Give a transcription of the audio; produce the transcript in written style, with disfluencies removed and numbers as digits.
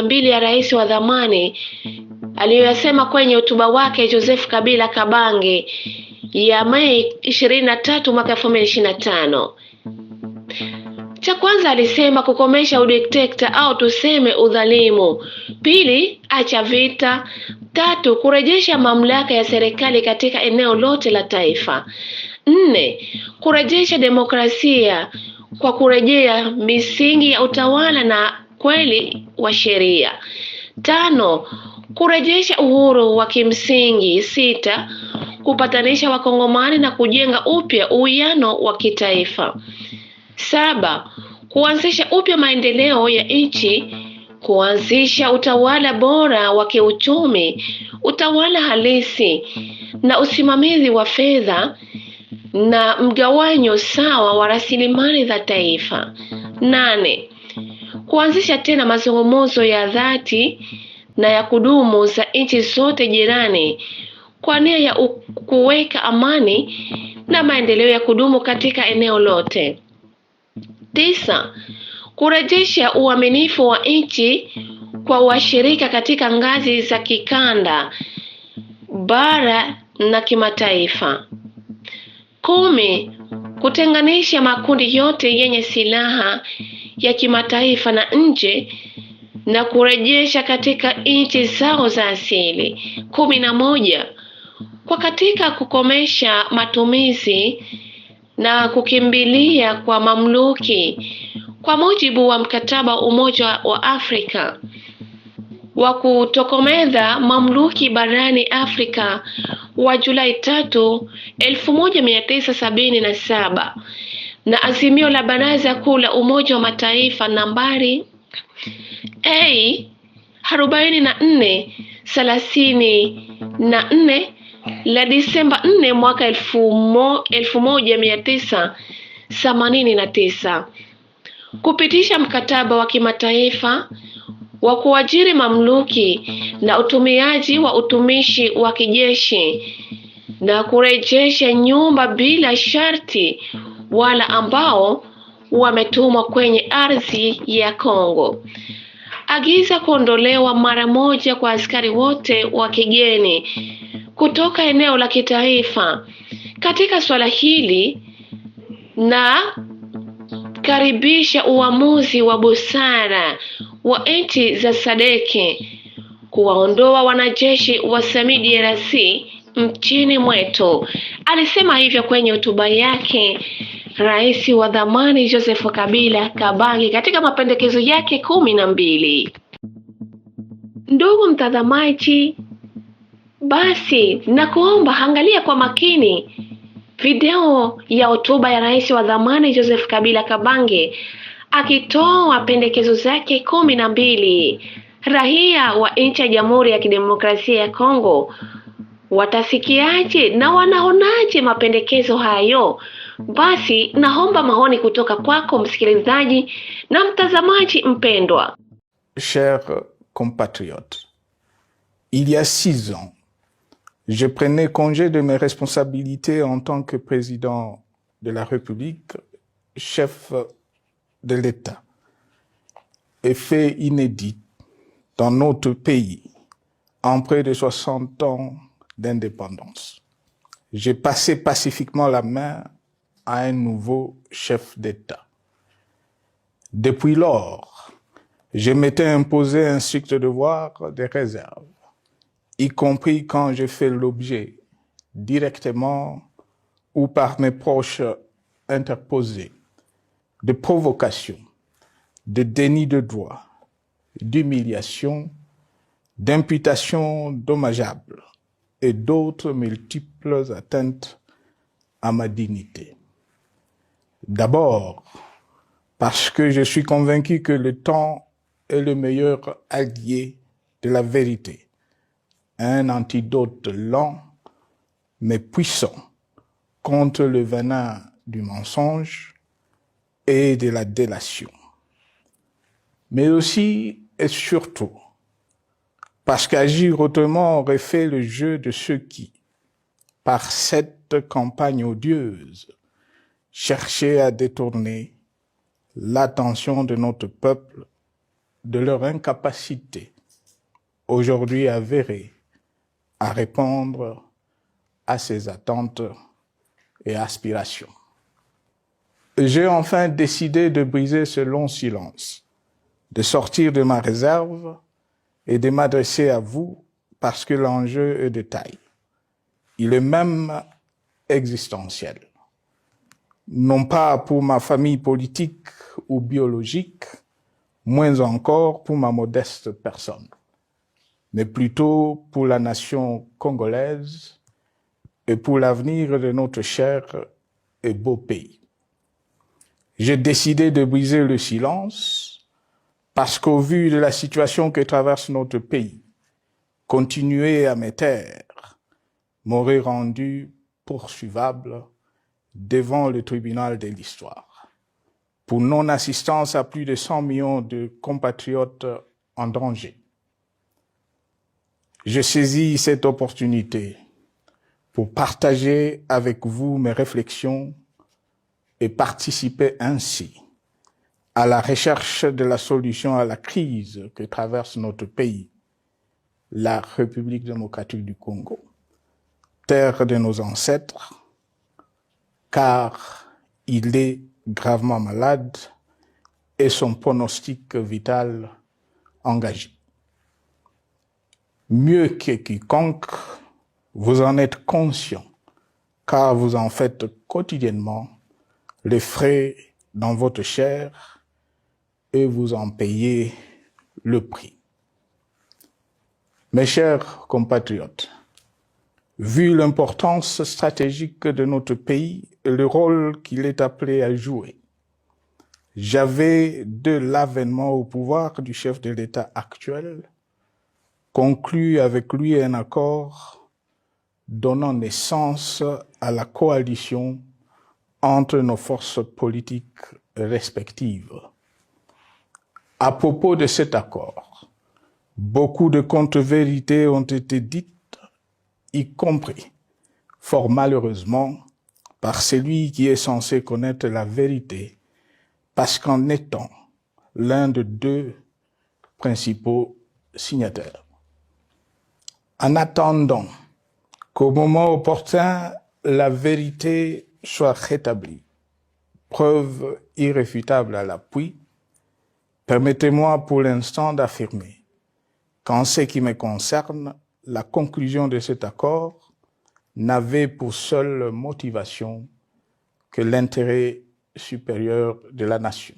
mbili ya rais wa zamani aliyoyasema kwenye hotuba wake Joseph Kabila Kabange ya Mei 23 mwaka 2025. Cha kwanza alisema kukomesha udikteta au tuseme udhalimu. Pili, acha vita. Tatu, kurejesha mamlaka ya serikali katika eneo lote la taifa. 4, kurejesha demokrasia kwa kurejea misingi ya utawala na kweli wa sheria. 5, kurejesha uhuru wa kimsingi. 6, kupatanisha Wakongomani na kujenga upya uwiano wa kitaifa. 7, kuanzisha upya maendeleo ya nchi, kuanzisha utawala bora wa kiuchumi, utawala halisi na usimamizi wa fedha na mgawanyo sawa wa rasilimali za taifa. 8, kuanzisha tena mazungumzo ya dhati na ya kudumu za nchi zote jirani kwa nia ya kuweka amani na maendeleo ya kudumu katika eneo lote. 9, kurejesha uaminifu wa nchi kwa washirika katika ngazi za kikanda, bara na kimataifa. 10, kutenganisha makundi yote yenye silaha ya kimataifa na nje na kurejesha katika nchi zao za asili. 11, kwa katika kukomesha matumizi na kukimbilia kwa mamluki kwa mujibu wa mkataba wa Umoja wa Afrika wa kutokomeza mamluki barani Afrika wa Julai 3, 1977 na azimio la Baraza Kuu la Umoja wa Mataifa nambari A4434 la Disemba 4 mwaka 1989 kupitisha mkataba wa kimataifa wa kuajiri mamluki na utumiaji wa utumishi wa kijeshi na kurejesha nyumba bila sharti wala ambao wametumwa kwenye ardhi ya Kongo. Agiza kuondolewa mara moja kwa askari wote wa kigeni kutoka eneo la kitaifa. Katika swala hili na karibisha uamuzi wa busara wa nchi za Sadeki kuwaondoa wanajeshi wa SAMIDRC nchini mwetu. Alisema hivyo kwenye hotuba yake rais wa zamani Joseph Kabila Kabange katika mapendekezo yake 12. Ndugu mtazamaji, basi nakuomba angalia kwa makini video ya hotuba ya rais wa zamani Joseph Kabila Kabange akitoa pendekezo zake 12. Raia wa nchi ya Jamhuri ya Kidemokrasia ya Kongo watasikiaje na wanaonaje mapendekezo hayo? Basi naomba maoni kutoka kwako msikilizaji na mtazamaji mpendwa. Chers compatriotes, il y a 6 ans, je prenais congé de mes responsabilités en tant que président de la République, chef de l'État. Et fait inédit dans notre pays, en près de 60 ans d'indépendance. J'ai passé pacifiquement la main à un nouveau chef d'État. Depuis lors, je m'étais imposé un strict devoir de réserve, y compris quand je fais l'objet, directement ou par mes proches interposés, de provocation, de déni de droit, d'humiliation, d'imputation dommageable et d'autres multiples atteintes à ma dignité. D'abord, parce que je suis convaincu que le temps est le meilleur allié de la vérité, un antidote lent mais puissant contre le venin du mensonge et de la délation. Mais aussi et surtout, parce qu'agir autrement aurait fait le jeu de ceux qui, par cette campagne odieuse, cherchaient à détourner l'attention de notre peuple de leur incapacité, aujourd'hui avérée, à répondre à ces attentes et aspirations. J'ai enfin décidé de briser ce long silence, de sortir de ma réserve et de m'adresser à vous parce que l'enjeu est de taille. Il est même existentiel. Non pas pour ma famille politique ou biologique, moins encore pour ma modeste personne, mais plutôt pour la nation congolaise et pour l'avenir de notre cher et beau pays. J'ai décidé de briser le silence parce qu'au vu de la situation que traverse notre pays, continuer à me taire m'aurait rendu poursuivable devant le tribunal de l'histoire pour non-assistance à plus de 100 millions de compatriotes en danger. Je saisis cette opportunité pour partager avec vous mes réflexions et participer ainsi à la recherche de la solution à la crise que traverse notre pays, la République démocratique du Congo, terre de nos ancêtres, car il est gravement malade et son pronostic vital engagé. Mieux que quiconque, vous en êtes conscient, car vous en faites quotidiennement les frais dans votre chair et vous en payez le prix. Mes chers compatriotes, vu l'importance stratégique de notre pays et le rôle qu'il est appelé à jouer, j'avais, de l'avènement au pouvoir du chef de l'État actuel, conclu avec lui un accord donnant naissance à la coalition entre nos forces politiques respectives. À propos de cet accord, beaucoup de contre-vérités ont été dites, y compris, fort malheureusement, par celui qui est censé connaître la vérité, parce qu'en étant l'un de deux principaux signataires. En attendant qu'au moment opportun, la vérité soit rétablie, preuve irréfutable à l'appui, permettez-moi pour l'instant d'affirmer qu'en ce qui me concerne, la conclusion de cet accord n'avait pour seule motivation que l'intérêt supérieur de la nation.